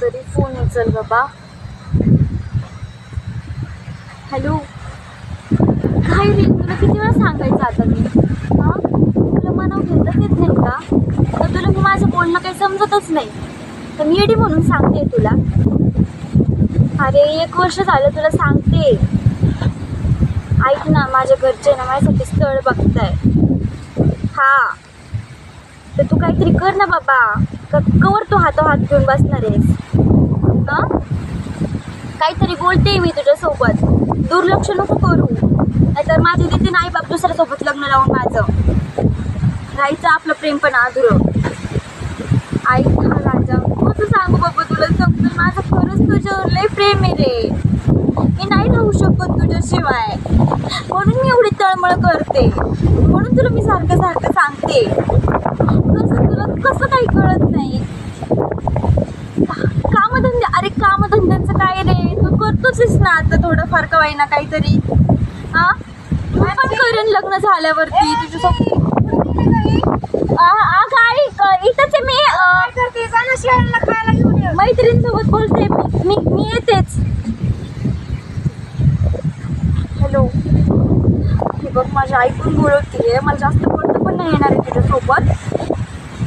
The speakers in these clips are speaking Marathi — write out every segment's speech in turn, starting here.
तरी फोन उचल बाबा. हॅलो. काय रे, तुला किती वेळा सांगायचं आता मी? हां, तुला मनावर घेतच येत नाही का? तर तुला मी माझं बोलणं काही समजतच नाही, तर मी येडी म्हणून सांगते तुला. अरे 1 वर्ष झालं तुला सांगते. ऐक ना, माझ्या घरचे ना माझ्यासाठी स्थळ बघताय. हा, तर तू काहीतरी कर ना बाबा. कवर तू हात घेऊन बसणार आहेस? हां, काहीतरी बोलते मी तुझ्यासोबत, दुर्लक्ष नको करू. नाहीतर माझे देते नाही बाप दुसऱ्यासोबत लग्न लावून माझं राहायचं आपलं प्रेम पण अधुरं. ऐक ना राजा, कसं सांगू बाबा तुला समजून, माझं खरंच तुझ्यावर लय प्रेम आहे रे. मी नाही राहू शकत तुझ्याशिवाय, म्हणून मी एवढी तळमळ करते, म्हणून तुला मी सारखं सारखं सांगते. कसं तुला कसं काही कळत नाही? कामधंदे, अरे कामधंद्यांचं काय रे, तू करतोच ना आता थोडंफार का होईना काहीतरी. हां, मी पण करेन लग्न झाल्यावरती तुझ्यासोबत. इथंच मी मैत्रिणीसोबत बोलते. मी येतेच. हॅलो. हे बघ, माझ्या ऐकून बोलवतीये, मला जास्त बोलतं पण नाही येणार आहे तुझ्यासोबत.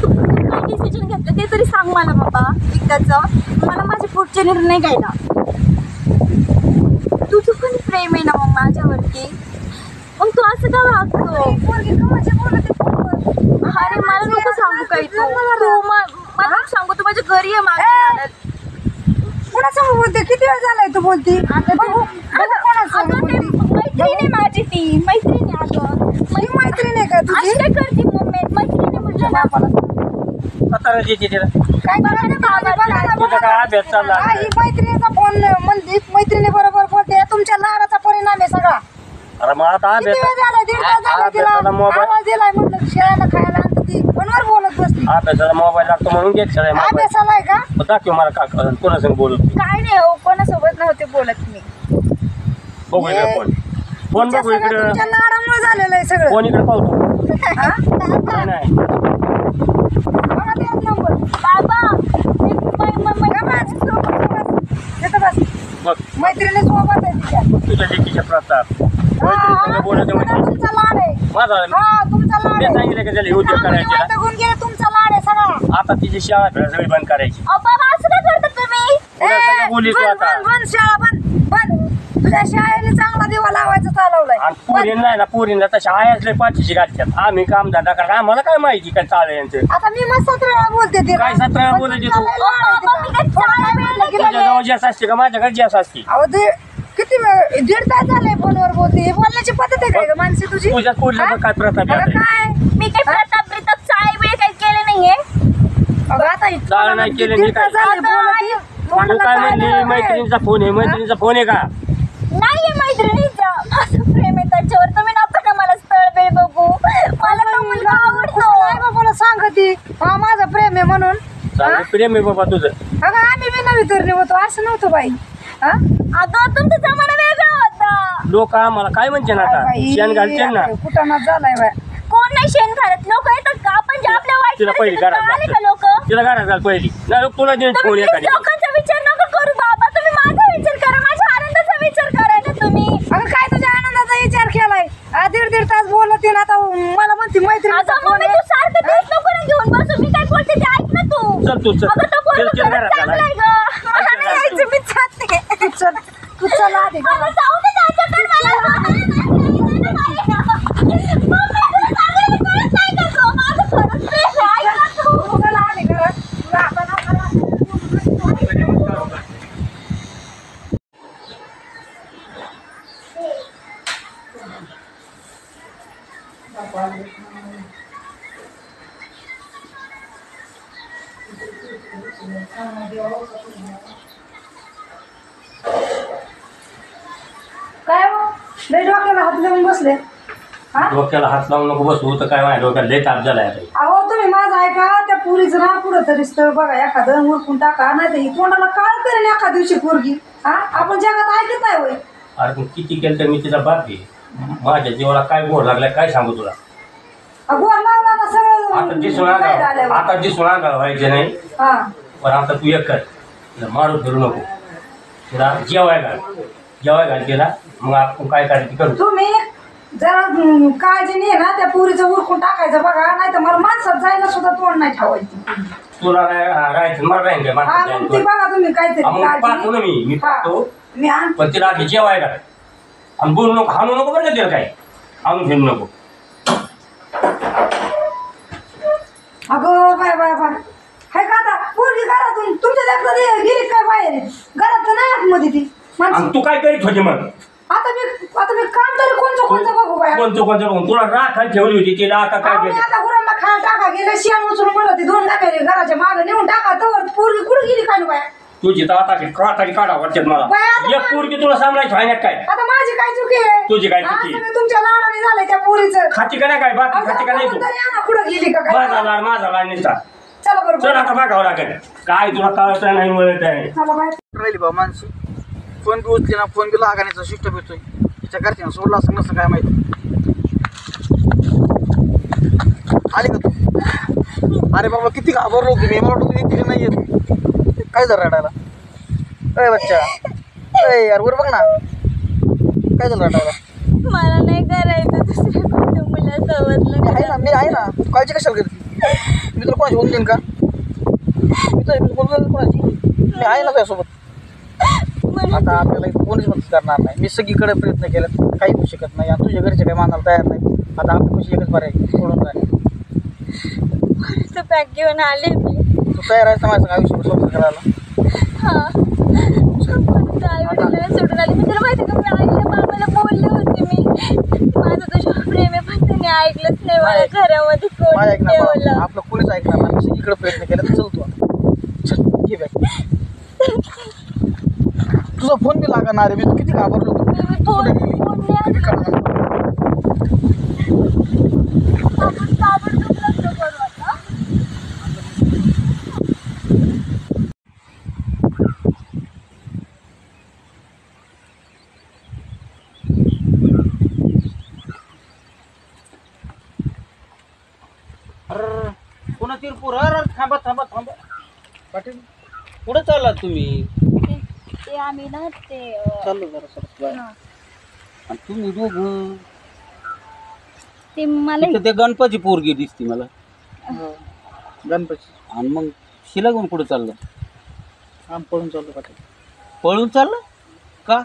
तू काय डिसिजन घेतलं ते तरी सांग मला बाबा एकदाचं. मला माझे पुढचे निर्णय घ्यायला. तुझं पण प्रेम आहे ना मग माझ्यावरती, मग तू असं का वागतो? अरे मला नको सांगू काही, तू मला सांगू, तू माझ्या घरी आहे माझ्या. कोणासमोर बोलते? किती वेळ झालाय तू बोलती? मैत्रिणी माझी, ती मैत्रिणी. अगं मैत्रीण आहे का तुझी? काय करते मम्मी? मैत्रिणी म्हटलं ना. मैत्रिणीचा फोन म्हणली, मैत्रिणी बरोबर बोलते. तुमच्या लाडाचा परिणाम आहे सगळा. किती वेळ झाला? 1.5 तास झाला तिला आवाज दिलाय, म्हणलं शेळ्याला खायला आणते ती फोनवर बोलत बसली. अभ्यासाला मोबाईल लागतो म्हणून घेत अभ्यासाला आहे का? दाखव मला का कोणासंग बोलत. काय नाही हो, कोणासोबत नव्हते बोलत मी. बघू इकडे फोन बघू इकडे. तुमच्या लाडामुळे झालेलं आहे सगळं. फोन इकडे पाहतो. नाही बघा ते नंबर. बाबा बघ, मैत्रिणी सोबत आहे तिच्या. तुझ्या लेकीच्या प्रताप बोलत तुमचा लाड आहे. माझा हा, तुमचा लाड मी आहे. सांगितलं का त्याला उद्योग करायचे. तुमचा लाड आहे सगळा. आता तिची शाळा फिरा सगळी बंद करायची. बाबा असं काय करता तुम्ही? बोली तू आता. बंद शाळा बंद. तुझ्या शाळेने चांगला दिवा लावायचं चालवलंय. आणि पोरींना आहे ना, पोरींना तशा आयासले पाठीशी घालतात. आम्ही काम धंदा करा, आम्हाला काय माहिती काय चालू यांचं. आता मी मग 17 वेळा बोलते ते. काय 17 वेळा बोलायची तू? तुझ्या जवळ जास्त असते का माझ्याकडे जास्त असते? अहो ते किती वेळ 1.5 तास झालाय फोनवर बोलते. हे बोलण्याची पद्धत आहे काय ग माणसी तुझी? तुझ्या पोरीला काय प्रताप अगं आहे? काय मी काही प्रताप चाय वेळ काही केले नाहीये. अगं आता चाळ नाही केलं मी 1.5 काय. तास झाले बोलती. तू काय म्हणली? मैत्रिणीचा फोन आहे. मैत्रिणीचा फोन आहे का? नाहीये मैत्रिणीचा. माझं प्रेम आहे त्याच्यावर. तुम्ही नका ना मला स्थळ वेळ बघू. मला तो मुलगा आवडतो. नाही बाबाला सांगती हा माझं प्रेम आहे म्हणून. चांगलं प्रेम आहे बाबा तुझं. अगं आम्ही बी नवी तरुणी होतो असं नव्हतं बाई. हा अगं तुमचा जमाना वेगळा होता. लोक आम्हाला काय म्हणते ना आता? शेण घालते ना. कुटाणाच झालाय बाय. कोण नाही शेण खात. लोक येतात का? आपण जे आपल्या वाईट तिला पहिली परिस्थितीत घरात आले का लोक? तिला घरात घाल पहिली. नाही तुला देऊन फोन तुम्ही एखादी. लोकांचा विचार नका करू बाबा. तुम्ही माझा विचार करा. माझ्या आनंदाचा विचार करा ना तुम्ही. अगं काय तुझ्या आनंदाचा विचार केलाय? 1.5 तास बोलत ना आता मला म्हणते मैत्रिणीचा अगं फोन मम्मी तू सारखं तेच नको ना घेऊन बसू. मी काय बोलते ते ऐक ना तू. चल तू चल. अगं तो चल, पोरगा चल खरंच घरात चांगला आहे घाल. गं. मला नाही यायचं, मी जाते. तू चल आधी घरात. मला जाऊ दे त्याच्याकडे. मला मम्मी तुला सांगायला कळत नाही का गं? माझं खरंच प्रेम आहे. ऐक ना तू. चल आधी घरात. तुला आता नको ना. काय हो लय डोक्याला हात लावून बसले. हा डोक्याला हात लावून नको बसू. तर काय माझ्या डोक्याला लय ताप झालाय आता. अहो तुम्ही माझं ऐका. त्या पुरीचं ना कुठं तरी स्थळ बघा एखादं उरकून टाका. नाही तर ही तोंडाला काळ करेन एका दिवशी पोरगी. हा आपण जगात ऐकत आहे होय. अरे पण किती केलं तर मी तिचा बाप आहे. माझ्या जीवाला काय गोड लागलाय काय सांगू तुला. गोर लावला ना सगळं आता दिसून आलं व्हायचं नाही. हा पण आता तू एक कर. मारून फिरू नको. तिला जेवाय घाल तिला. मग आपण काय करायचं करू. तुम्ही जरा काळजीने ना त्या पुरीचं उरकून टाकायचं बघा, नाही तर मला माणसात जायला सुद्धा तोंड नाही ठेवायचं. तुला राहायचं मला राहील काय हा मग ते बघा तुम्ही काहीतरी पाहतो ना मी हा, पाहतो. मी आण पण तिला आधी जेवाय घाल. आणि बोलू नको, हाणू नको बरं तिला काय. हाणून फिरू नको. अगं बाय बाय बाय हाय का आता पोरगी घरातून तुमच्या देखता गेली काय बाहेर घरात नाही आतमध्ये ती माणसं. आणि तू काय करीत होती मग. आता मी काम तरी कोणचं बघू बाया. कोणतं बघून तुला राखाल ठेवली होती तिला. आता काय आम्ही केलं. आता गुरांना खायला टाका गेले शेण उचलून म्हणलं ती 2 गाड्या घराच्या मागे नेऊन टाका तर पोरगी कुठे गेली काय बाया. तुझी तर आता काढा वाटत मला. बाया, आता एक पोरगी तुला सांभाळायची आहे ना काय. आता माझी काय चुकी आहे. तुझी काय चुकी? सगळं तुमच्या लाडाने झालंय त्या पोरीचं. खाती का नाही काय बाकी खाती का नाही तू. कुठं गेली का काय. माझा लाड नुसता. चला बरोबर चल आता बघावं लागेल काय तुला कळत नाही मिळत आहे. चला बाय. राहिली बा माणशी. फोन बी उचली ना, फोन बी लागाण्याचा शिष्ट भेटतोय. तिच्या घरच्यानं सोडला असं नसतं काय माहिती. आली का तू. अरे बाबा किती घाबरलो तुम्ही. मला वाटतं तुम्ही नाही येत. काय झालं रडायला. अय बच्चा अय यार वर बघ ना. काय झालं रडायला. मला नाही करायचं दुसऱ्या कोणत्या मुलासोबत मी आहे ना. तू काळजी कशाला करते. मी तुला कोणाची बोलून देईन का. मी तर बोलून कोणाची. मी आहे ना तुझ्यासोबत. आता आपल्याला कोणीच मदत करणार नाही. मी सगळीकडे प्रयत्न केला काही होऊ शकत नाही. आणि तुझ्या घरचे काही मानायला तयार नाही. आता आपली खुशी एकच बरं आहे सोडून जाणे. पॅक घेऊन आले मी. तू तयार आहेस ना माझं आयुष्य सोडून करायला. हा आई वडिलांना सोडून आली. मी तुला माहिती का मी आईला बाबाला बोलले होते मी माझं तुझ्यावर प्रेम आहे पण त्यांनी ऐकलंच नाही. मला घरामध्ये कोण माझं ऐकणार ठेवलं. आपलं कोणीच ऐकणार नाही. मी सगळीकडे प्रयत्न केला तर चल तू आता. चल घे बॅग. तुझा फोन बी लागणार आहे. मी किती घाबरलो तू. कुठे गेली किती काढणार. आपण ताबडतोब लग्न करू आता. पुन्हा तिरपूर. थांबा थांबा थांबा. पाटील पुढे चालला तुम्ही. ते आम्ही ना ते चाललो जरा सरस बाय. हा. आणि तुम्ही दोघं ते मला इथं ते गणपती पोरगी दिसती मला. गणपती आणि मग शिला घेऊन कुठे चाललं. आम पळून चाललो पाटील. पळून चाललं का.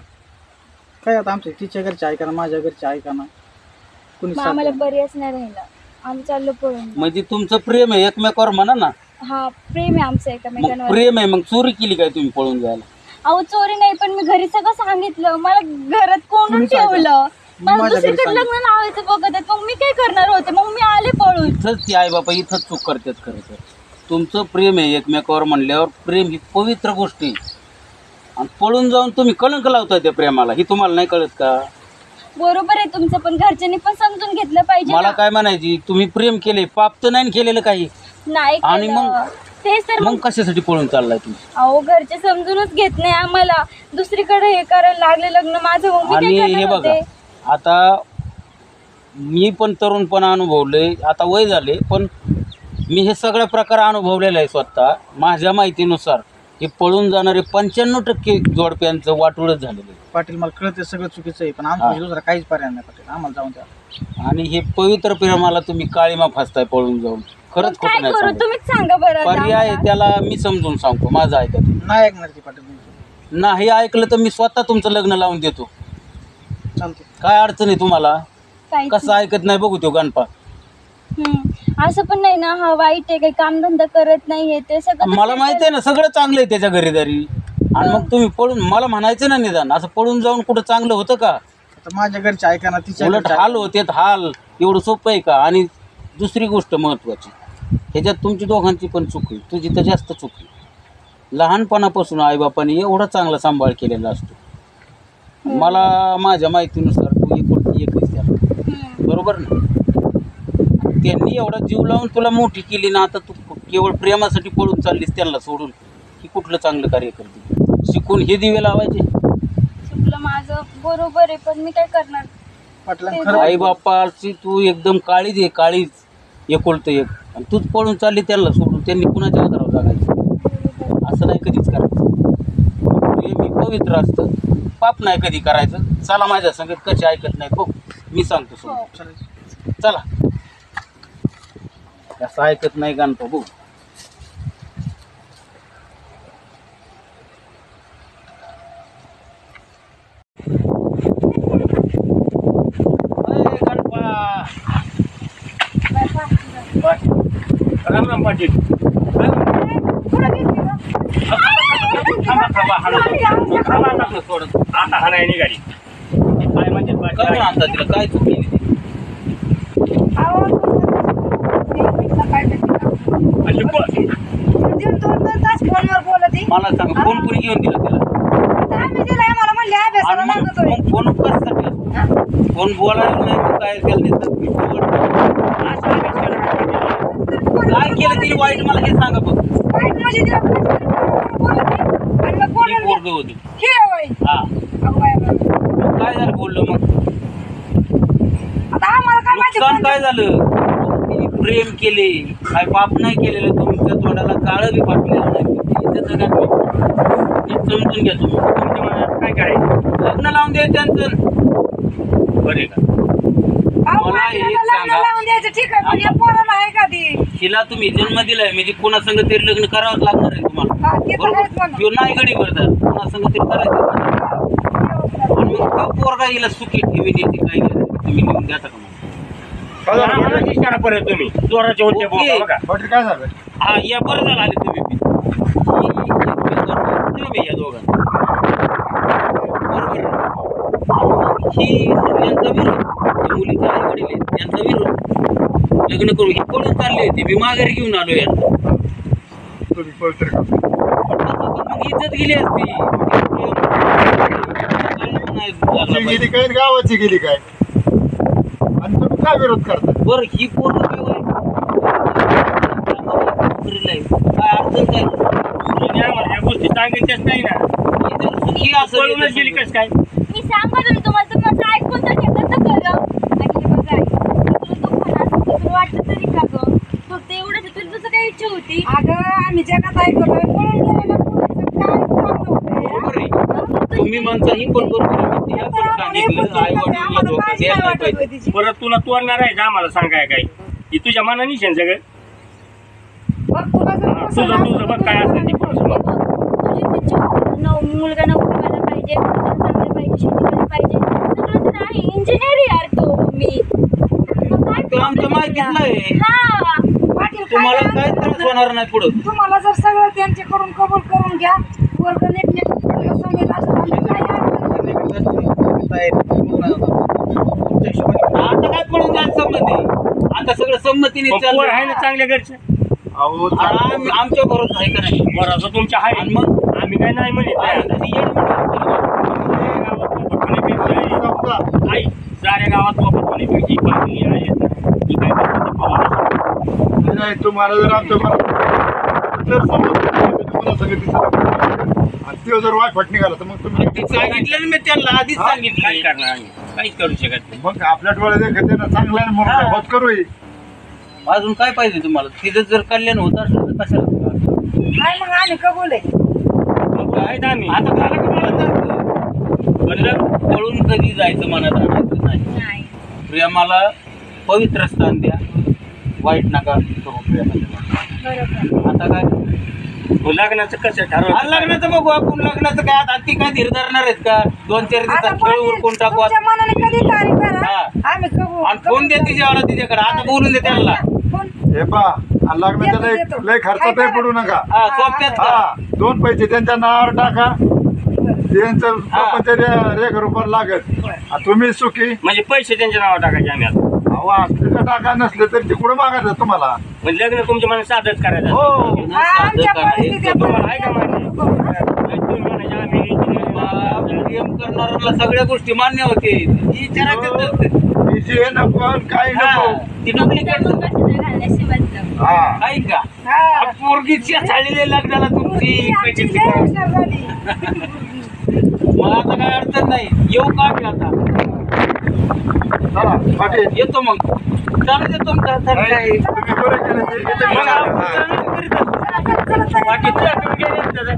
काय आता आमच्या तिच्या घरचे ऐका ना, माझ्या घरचे ऐका ना. कुणी साथ आम्हाला देणार. बरेच नाही राहिलं. आम्ही चाललो पळून. म्हणजे तुमचं प्रेम आहे एकमेकावर म्हणा ना. हा प्रेम आहे आमचं मग एकमेकांवर. प्रेम आहे मग चोरी केली काय तुम्ही पळून जायला. अहो चोरी नाही पण मी घरी सगळं सांगितलं. मला घरात कोणून तुम्ही काय ठेवलं. मला माझ्या घरी दुसरीकडे लग्न लावायचं बघत आहेत. मग मी काय करणार होते. मग मी आले पळून. इथंच ती आई बाबा इथंच चूक करतात खरं तर. तुमचं प्रेम आहे एकमेकावर म्हणल्यावर प्रेम ही पवित्र गोष्ट आहे. आणि पळून जाऊन तुम्ही कलंक लावताय त्या प्रेमाला. ही तुम्हाला नाही कळत का. बरोबर आहे तुमचं पण घरच्यांनी पण समजून घेतलं पाहिजे मला ना. काय म्हणायची तुम्ही प्रेम केले पाप तर नाही केलेलं काही. नाही आणि केलं. मग? तेच तर मग कशासाठी पळून चाललाय तुम्ही. अहो घरचे समजूनच घेत नाही आम्हाला. दुसरीकडे हे करायला लागले लग्न माझं. मग मी आणि काय हे करणार बघा होते. आता मी पण तरुणपणा अनुभवले. आता वय झाले पण मी हे सगळे प्रकार अनुभवलेले आहे स्वतः. माझ्या माहितीनुसार हे पळून जाणारे 95% जोडप्यांचं वाटोळच झालेलं आहे. पाटील मला कळते सगळं चुकीचं आहे पण हा. आमच्या दुसरा काहीच पर्याय नाही पाटील. आम्हाला जाऊन द्या. आणि हे पवित्र प्रेमाला तुम्ही काळीमा फासताय पळून जाऊन. मग खरंच काय खोटं नाही करू सांगत. तुम्हीच सांगा बरं आता पर्याय आम्हाला. त्याला मी समजून सांगतो. माझं ऐका तुम्ही. नाही ऐकणार ती पाटील तुमचं. नाही ऐकलं तर मी स्वतः तुमचं लग्न लावून देतो. चालते. काय अडचण आहे तुम्हाला. काहीच कसं ऐकत नाही बघू तो गणपा. असं पण नाही ना. हा वाईट आहे काही कामधंदा करत नाहीये ते सगळं. मला माहिती आहे ना सगळं चांगलं आहे त्याच्या घरीदारी. आणि मग तुम्ही पळून मला म्हणायचं ना निदान असं पळून जाऊन कुठं चांगलं होतं का. आता माझ्या घरचे ऐका ना, तिच्या उलट घरचे हाल ऐका. होते हाल. एवढं सोपं आहे का. आणि दुसरी गोष्ट महत्वाची ह्याच्यात तुमची दोघांची पण चूक आहे. तुझी तर जास्त चूक आहे. लहानपणापासून आईबापाने एवढा चांगला सांभाळ केलेला असतो. मला माझ्या माहितीनुसार तू एकुलती एकच त्याला बरोबर ना. त्यांनी एवढा जीव लावून तुला मोठी केली ना. आता तू केवळ प्रेमासाठी पळून चाललीस त्यांना सोडून. ही कुठलं चांगलं कार्य करते. शिकून हे दिवे लावायचे. चुकलं माझं बरोबर आहे पण मी काय करणार. पाटील ते खरं आई बापाची तू एकदम काळीच आहे काळीच. एकुलतं एक. आणि तूच पळून चालली त्यांना सोडून. त्यांनी कुणाच्या आधारावर जागायचं. असं नाही कधीच करायचं. पवित्र असतं. पाप नाही कधी करायचं. चला माझ्या संगत, कशी ऐकत नाही बघ, मी सांगतो समजून. चला, कसं ऐकत नाही गाणतो बघ. राम राम पाटील. आता हा नाही निघाली काय म्हणजे करून आणता तिला, काय चूक केली ती? फोनवर बोलत मला सांग, फोन कुणी घेऊन दिला तिला? आम्ही दिलाय, मला म्हणले अभ्यासाला आणि लागतोय. मग फोन कशासाठी असतो? फोन बोलायला नाही मग काय केलं काय केलं तिने वाईट, मला हे सांगा बघ. वाईट म्हणजे तिला बोलत नाही. आणि मग ती बोलून पोरगं होती. हे होय. हा, अगं बाय बाय. मग काय झालं बोललो मग? आता आम्हाला काय माहिती नुकसान काय झालं? तिने प्रेम केले, काय पाप नाही केलेलं, तुमच्या तोंडाला काळं बी फाटलेलं नाही. त्याचं काय नाही. हे समजून घ्या तुम्ही. तुमच्या मनात काय करायचं? लग्न लावून द्यायचं त्यांचं. बरे का? अहो, मला माणसाला एक लग्न सांगा. लावून द्यायचं ठीक आहे, पण या पोराला आहे का ती? तिला तुम्ही जन्म दिलाय म्हणजे कोणा संग तरी लग्न करावंच लागणार आहे तुम्हाला. हा, ते तर बरोबर? आहेच म्हणा. ह्यो नाही गडी भरतात, कोणा संग तरी करायचं. आणि मग तो पोरगा हिला सुखी ठेवी देते, काय तुम्ही लिहून द्याता का मग? आम्हाला इशारा परत तुम्ही जोराचे होते ओके. बोला बघा. पाटील काय झालं? हा, या बरं झालं आले तुम्ही बी. तुम्ही या दोघांना बरोबर ही यांचा विरोध, त्या मुलीचे आई वडील आहेत त्यांचा विरोध. लग्न करू हे पळून चालले होते, मी माघारी घेऊन आलो यांना. तुम्ही पवित्र का? मग इज्जत गेली असती. ती गेली काय आणि गावाची गेली काय? आणि तुम्ही काय विरोध करता? बरं ही पोरं काय होय? काय अडचण काय? तुम्ही आम्हाला या गोष्टी सांगायच्याच नाही ना. ही जर सुखी असेल पळूनच गेली कसं काय? मी सांगत होते तुम्हाला, तर माझं ऐकून तर घेतात ना खरं. आणि हे बघा, तुला दुःख होणार असतं, तुला वाटतं तरी का गं? फक्त एवढंच, तुला तुझं काय इच्छा होती? अगं आम्ही जगात ऐकतोय, पळून गेलेल्या पोरीचं काय चांगलं होतंय, हा? बरोबर आहे. तुम्ही म्हणता ही पण बरोबर आहे. मी तिला पण सांगितलं आई वडिलांना धोका द्यायला नाही पाहिजे. परत तुला तोडणार आहे का आम्हाला सांगाय काय? ही तुझ्या मनाने शेण सगळं. बघ तुला जर हा, पसंत तुझं बघ काय असेल ते पुरुष बघ. तुझीच इच्छा होती. मुलगा नोकरी व्हायला पाहिजे, चांगलं पाहिजे, शेती करायला पाहिजे, सगळं तर आहे. इंजिनियर यार तो मी. मग काय तो आमच्या माहितीतला आहे. हा, पाटील तुम्हाला काय काय त्रास होणार नाही पुढं. तुम्हाला जर सगळं त्यांच्याकडून कबूल करून घ्या, वर्ग नेटनेट सांगितलं असतं आमचं काय आता काय पळून जायचं संमती? आता सगळं संमतीने पण पोर आहे ना चाललं. चांगल्या घरचे. अहो आमच्या बरोबर आहे का नाही? बरं तुमच्या आहे. आणि मग आम्ही काय नाही म्हणत आणि नाही. तशी येड म्हणून गावात पोपटपणे पेटलंय. समजा आई साऱ्या गावात पोपटपणे पेटली पाहिली आहे. ही काय करतात ते पोरं. नाही, तुम्हाला जर आमचं जर समजलं तुम्हाला सगळं दिसत आणि ते जर वायफट निघाला तर मग तुम्ही ती सांगितलं ना मी त्यांना आधीच काय सांगितलं. करणार आम्ही? काहीच करू शकत नाही. मग आपल्या डोळ्यात देखत ना चांगलं आहे म्हणून होत करू ही. अजून काय पाहिजे तुम्हाला? तिथं जर कल्याण होत असलं तर कशाला? काय मग आम्ही कबूल आहे. मग आहेत आम्ही. आता झालं का मला सांगतो? म्हणलं पळून कधी जायचं मनात आणायचं नाही. नाही. प्रेमाला पवित्र स्थान द्या, वाईट नका करू प्रेमाच्या. बरोबर. आता काय लग्नाचं कसं आणि ठरवलं? लग्नाचं बघू आपण. लग्नाचं काय आता ती काय धीर धरणार आहेत का? 2-4 आता दिवसात खेळ पाटील, उरकून टाकू तुमच्या मनाने कधी तारीख करा, हा. आम्ही कबूल. आणि फोन दे तिच्यावर तिच्याकडे. आता बोलून दे त्यांना. फोन हे पा लग्नाच्या लय देतो. लय खर्चातही पडू नका. हा, सोप्यात हा करा. 2 पैसे त्यांच्या नावावर टाका. त्यांचं प्रपंच रेख रुपये लागत. तुम्ही सुखी म्हणजे पैसे त्यांच्या नावावर टाकायचे आम्ही आता. अहो असले का टाका नसले तर ते कुठं मागायचं तुम्हाला? म्हणजे लग्न तुमच्या मनात साधच करायचं. हो हा, आमच्या परिस्थिती आहे. तुम्हाला आहे का माहिती? तुम्ही म्हणायचे आम्ही engineer. प्रेम करणाऱ्याला सगळ्या गोष्टी मान्य होते. ही विचारायचं नसतं. विषय नको काही नको. ती डुप्लिकेट त्या दोघांचं घालण्याशी बदलं. हा ऐक का? हा. पोरगीच्या झालेल्या लग्नाला तुमची आमची पैसे लय हुशार झाली. मला आता काय अडचण नाही. येऊ का मी आता? चला पाटील येतो मग. चालू दे तुमचा हातात काय. तुम्ही बरं केलं ते. मग आपण हा. चांगलं करीत असतो. चला, चला, चला, चला. बाकी तुझ्या तुम्ही गेले